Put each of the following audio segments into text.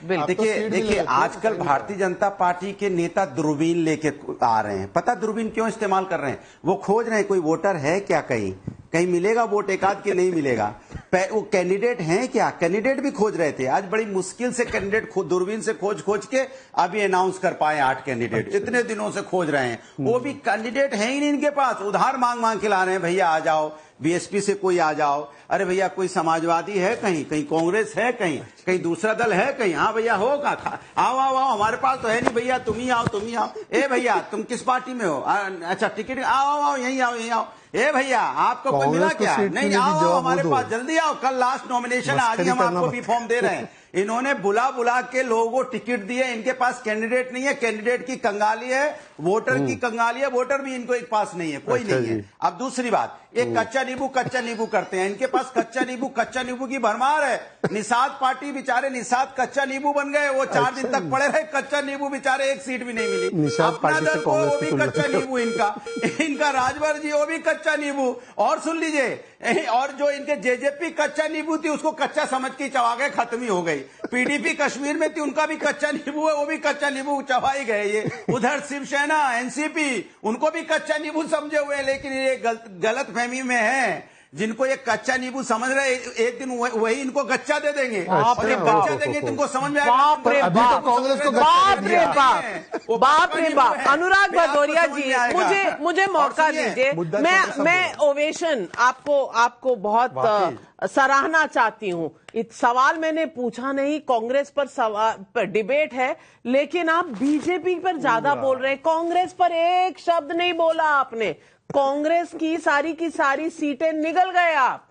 देखिए आजकल भारतीय जनता पार्टी के नेता दूरबीन लेके आ रहे हैं। पता दूरबीन क्यों इस्तेमाल कर रहे हैं? वो खोज रहे हैं कोई वोटर है क्या, कहीं कहीं मिलेगा वोट एक आध के नहीं मिलेगा। वो कैंडिडेट हैं क्या, कैंडिडेट भी खोज रहे थे। आज बड़ी मुश्किल से कैंडिडेट दूरबीन से खोज के अभी अनाउंस कर पाए 8 कैंडिडेट। इतने दिनों से खोज रहे हैं, वो भी कैंडिडेट है ही नहीं इनके पास। उधार मांग मांग के ला रहे हैं, भैया आ जाओ, बीएसपी से कोई आ जाओ। अरे भैया कोई समाजवादी है कहीं, कहीं कांग्रेस है कहीं, कहीं दूसरा दल है कहीं। हाँ भैया होगा, आओ आओ आओ, हमारे पास तो है नहीं भैया, तुम ही आओ तुम ही आओ। ए भैया तुम किस पार्टी में हो? अच्छा टिकट, आओ आओ यहीं आओ यहीं आओ। ए भैया आपको कोई मिला क्या? नहीं, आओ हमारे पास जल्दी आओ, कल लास्ट नॉमिनेशन, आज ही हम आपको भी फॉर्म दे रहे हैं। इन्होंने बुला बुला के लोगों को टिकट दिए, इनके पास कैंडिडेट नहीं है, कैंडिडेट की कंगाली है, वोटर की कंगाली है, वोटर भी इनके पास नहीं है, कोई नहीं है। अब दूसरी बात, एक कच्चा नींबू करते हैं, इनके पास कच्चा नींबू की भरमार है। निषाद पार्टी बेचारे निषाद कच्चा नींबू बन गए, वो 4 दिन तक पड़े रहे कच्चा नींबू, बेचारे एक सीट भी नहीं मिली। अपना दल वो भी कच्चा नींबू, इनका राजभर जी वो भी कच्चा नींबू। और सुन लीजिए, और जो इनके जेजेपी कच्चा नींबू थी उसको कच्चा समझ के चबा गए, खत्म ही हो गई। पीडीपी कश्मीर में थी, उनका भी कच्चा नींबू है, वो भी कच्चा नींबू चबाई गए। ये उधर शिवसेना एनसीपी उनको भी कच्चा नींबू समझे हुए, लेकिन ये गलत फहमी में है। जिनको ये कच्चा नींबू समझ रहे, एक दिन वही इनको कच्चा दे देंगे, और ये कच्चा देंगे तुमको समझ में आएगा। बाप रे बाप, बाप रे बाप, बाप रे बाप। अनुराग भदौरिया जी, मुझे मौका दीजिए। मैं ओवेशन आपको बहुत सराहना चाहती हूँ। सवाल मैंने पूछा नहीं, कांग्रेस पर डिबेट है, लेकिन आप बीजेपी पर ज्यादा बोल रहे हैं। कांग्रेस पर एक शब्द नहीं बोला आपने। कांग्रेस की सारी सीटें निगल गए आप,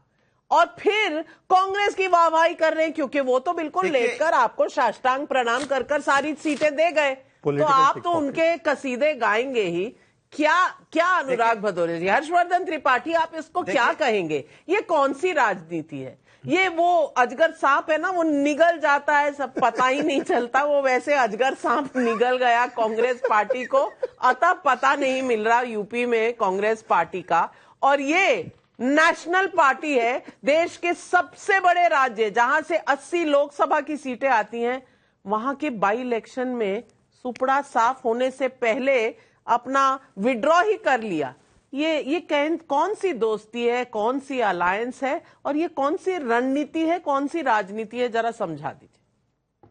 और फिर कांग्रेस की वाहवाही कर रहे हैं, क्योंकि वो तो बिल्कुल लेटकर आपको साष्टांग प्रणाम कर सारी सीटें दे गए, तो आप तो उनके कसीदे गाएंगे ही। क्या अनुराग भदौरिया जी, हर्षवर्धन त्रिपाठी, आप इसको क्या कहेंगे? ये कौन सी राजनीति है? ये वो अजगर सांप है ना, वो निगल जाता है, सब पता ही नहीं चलता, वो वैसे अजगर सांप निगल गया कांग्रेस पार्टी को, अतः पता नहीं मिल रहा यूपी में कांग्रेस पार्टी का। और ये नेशनल पार्टी है, देश के सबसे बड़े राज्य जहां से 80 लोकसभा की सीटें आती हैं, वहां के बाई इलेक्शन में सुपड़ा साफ होने से पहले अपना विड्रॉ ही कर लिया। ये कौन सी दोस्ती है, कौन सी अलायंस है, और ये कौन सी रणनीति है, कौन सी राजनीति है, जरा समझा दीजिए।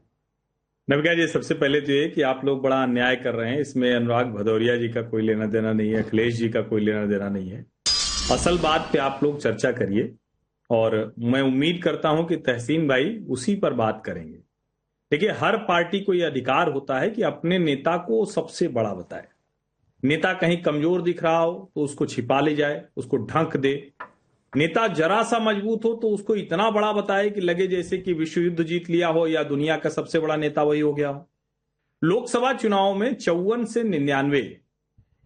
नविका जी, सबसे पहले तो ये कि आप लोग बड़ा अन्याय कर रहे हैं, इसमें अनुराग भदौरिया जी का कोई लेना देना नहीं है, अखिलेश जी का कोई लेना देना नहीं है। असल बात पे आप लोग चर्चा करिए, और मैं उम्मीद करता हूं कि तहसीन भाई उसी पर बात करेंगे। देखिए, हर पार्टी को यह अधिकार होता है कि अपने नेता को सबसे बड़ा बताए। नेता कहीं कमजोर दिख रहा हो तो उसको छिपा ले जाए, उसको ढंक दे। नेता जरा सा मजबूत हो तो उसको इतना बड़ा बताए कि लगे जैसे कि विश्व युद्ध जीत लिया हो या दुनिया का सबसे बड़ा नेता वही हो गया हो। लोकसभा चुनाव में 54 से 99,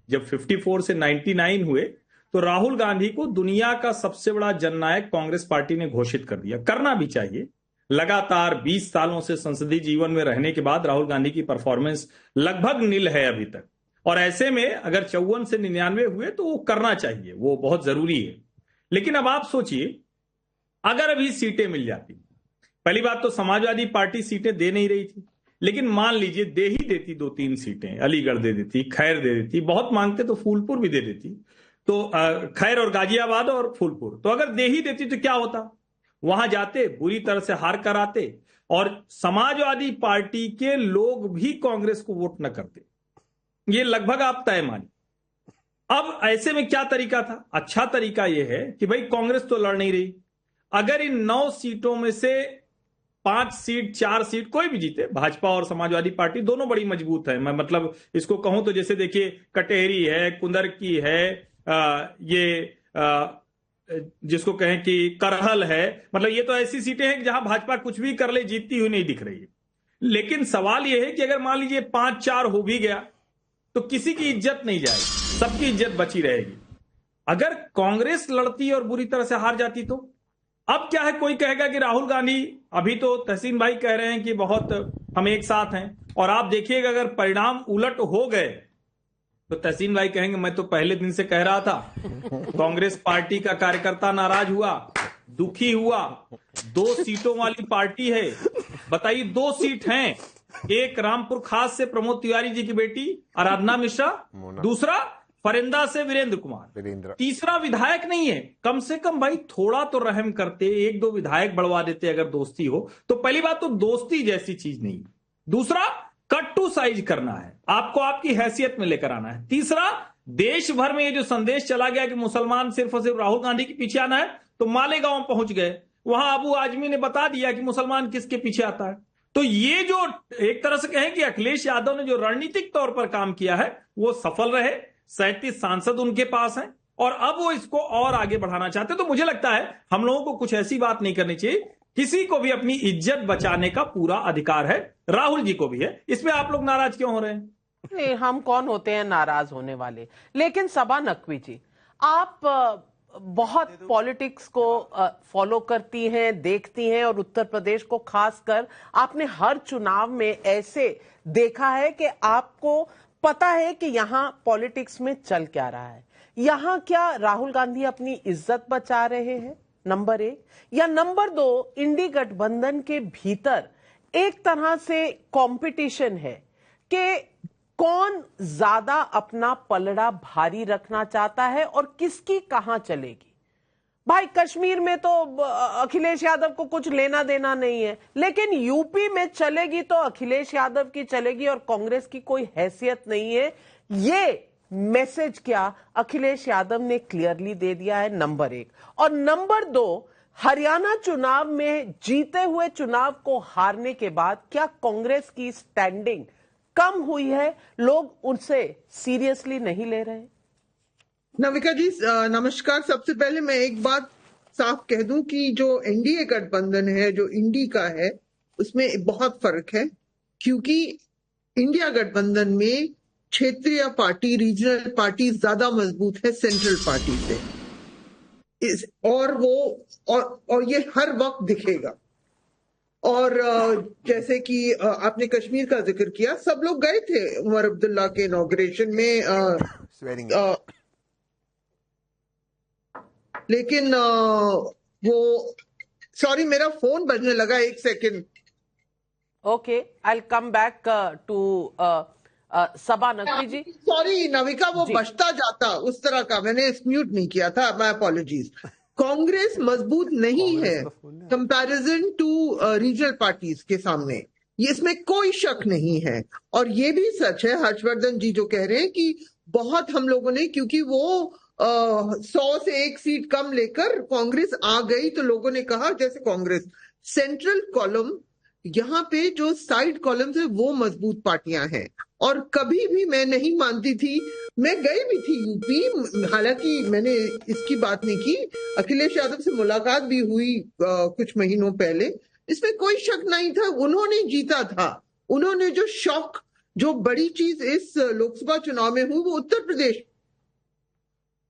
जब 54 से 99 हुए, तो राहुल गांधी को दुनिया का सबसे बड़ा जननायक कांग्रेस पार्टी ने घोषित कर दिया। करना भी चाहिए। लगातार 20 सालों से संसदीय जीवन में रहने के बाद राहुल गांधी की परफॉर्मेंस लगभग नील है अभी तक, और ऐसे में अगर 54 से 99 हुए तो वो करना चाहिए, वो बहुत जरूरी है। लेकिन अब आप सोचिए, अगर अभी सीटें मिल जाती, पहली बात तो समाजवादी पार्टी सीटें दे नहीं रही थी, लेकिन मान लीजिए दे ही देती 2-3 सीटें, अलीगढ़ दे देती, खैर दे देती, बहुत मांगते तो फूलपुर भी दे देती, तो खैर और गाजियाबाद और फूलपुर, तो अगर दे ही देती तो क्या होता? वहां जाते, बुरी तरह से हार कर आते, और समाजवादी पार्टी के लोग भी कांग्रेस को वोट न करते। ये लगभग आप तय मानिए। अब ऐसे में क्या तरीका था? अच्छा तरीका यह है कि भाई कांग्रेस तो लड़ नहीं रही, अगर इन 9 सीटों में से 5 सीट 4 सीट कोई भी जीते, भाजपा और समाजवादी पार्टी दोनों बड़ी मजबूत है। मैं मतलब इसको कहूं तो जैसे देखिए, कटेहरी है, कुंदरकी है, जिसको कहें कि करहल है, मतलब ये तो ऐसी सीटें हैं जहां भाजपा कुछ भी कर ले जीतती हुई नहीं दिख रही है। लेकिन सवाल यह है कि अगर मान लीजिए 5-4 हो भी गया तो किसी की इज्जत नहीं जाएगी, सबकी इज्जत बची रहेगी। अगर कांग्रेस लड़ती और बुरी तरह से हार जाती तो अब क्या है? कोई कहेगा कि राहुल गांधी, अभी तो तहसीन भाई कह रहे हैं कि बहुत हम एक साथ हैं, और आप देखिएगा अगर परिणाम उलट हो गए तो तहसीन भाई कहेंगे मैं तो पहले दिन से कह रहा था, कांग्रेस पार्टी का कार्यकर्ता नाराज हुआ, दुखी हुआ, 2 सीटों वाली पार्टी है, बताइए, 2 सीट हैं, एक रामपुर खास से प्रमोद तिवारी जी की बेटी आराधना मिश्रा, दूसरा फरिंदा से वीरेंद्र कुमार, तीसरा विधायक नहीं है। कम से कम भाई थोड़ा तो रहम करते, 1-2 विधायक बढ़वा देते अगर दोस्ती हो तो। पहली बात तो दोस्ती जैसी चीज नहीं। दूसरा, कट टू साइज करना है, आपको आपकी हैसियत में लेकर आना है। तीसरा, देश भर में ये जो संदेश चला गया कि मुसलमान सिर्फ और सिर्फ राहुल गांधी के पीछे आना है, तो मालेगांव पहुंच गए, वहां अबू आजमी ने बता दिया कि मुसलमान किसके पीछे आता है। तो ये जो एक तरह से कहें कि अखिलेश यादव ने जो रणनीतिक तौर पर काम किया है वो सफल रहे। 37 सांसद उनके पास हैं और अब वो इसको और आगे बढ़ाना चाहते हैं। तो मुझे लगता है हम लोगों को कुछ ऐसी बात नहीं करनी चाहिए। किसी को भी अपनी इज्जत बचाने का पूरा अधिकार है, राहुल जी को भी है। इसमें आप लोग नाराज क्यों हो रहे हैं? नहीं, हम कौन होते हैं नाराज होने वाले। लेकिन सबा नकवी जी, आप बहुत पॉलिटिक्स को फॉलो करती हैं, देखती हैं, और उत्तर प्रदेश को खासकर आपने हर चुनाव में ऐसे देखा है कि आपको पता है कि यहां पॉलिटिक्स में चल क्या रहा है। यहां क्या राहुल गांधी अपनी इज्जत बचा रहे हैं, नंबर 1, या नंबर 2, इंडी गठबंधन के भीतर एक तरह से कंपटीशन है कि कौन ज्यादा अपना पलड़ा भारी रखना चाहता है और किसकी कहां चलेगी। भाई कश्मीर में तो अखिलेश यादव को कुछ लेना देना नहीं है, लेकिन यूपी में चलेगी तो अखिलेश यादव की चलेगी और कांग्रेस की कोई हैसियत नहीं है। ये मैसेज क्या अखिलेश यादव ने क्लियरली दे दिया है, नंबर 1। और नंबर 2, हरियाणा चुनाव में जीते हुए चुनाव को हारने के बाद क्या कांग्रेस की स्टैंडिंग कम हुई है? लोग उनसे सीरियसली नहीं ले रहे। नविका जी नमस्कार। सबसे पहले मैं एक बात साफ कह दूं कि जो एनडीए गठबंधन है, जो इंडी का है, उसमें बहुत फर्क है। क्योंकि इंडिया गठबंधन में क्षेत्रीय पार्टी, रीजनल पार्टी ज्यादा मजबूत है सेंट्रल पार्टी से, और ये हर वक्त दिखेगा। और जैसे कि आपने कश्मीर का जिक्र किया, सब लोग गए थे उमर अब्दुल्ला के इनॉग्रेशन में, लेकिन वो, सॉरी मेरा फोन बजने लगा, 1 second. Okay, I will come back to Saba Naqvi ji. Sorry Navika, वो बचता जाता उस तरह का, मैंने म्यूट नहीं किया था, माय अपॉलॉजीज। कांग्रेस मजबूत नहीं है कंपैरिजन टू रीजनल पार्टीज के सामने, ये इसमें कोई शक नहीं है। और ये भी सच है, हर्षवर्धन जी जो कह रहे हैं कि बहुत हम लोगों ने, क्योंकि वो 100 से 1 सीट कम लेकर कांग्रेस आ गई, तो लोगों ने कहा जैसे कांग्रेस सेंट्रल कॉलम, यहाँ पे जो साइड कॉलम्स है वो मजबूत पार्टियां हैं। और कभी भी मैं नहीं मानती थी, मैं गई भी थी यूपी, हालांकि मैंने इसकी बात नहीं की, अखिलेश यादव से मुलाकात भी हुई कुछ महीनों पहले, इसमें कोई शक नहीं था, उन्होंने जीता था। उन्होंने जो बड़ी चीज इस लोकसभा चुनाव में हुई वो उत्तर प्रदेश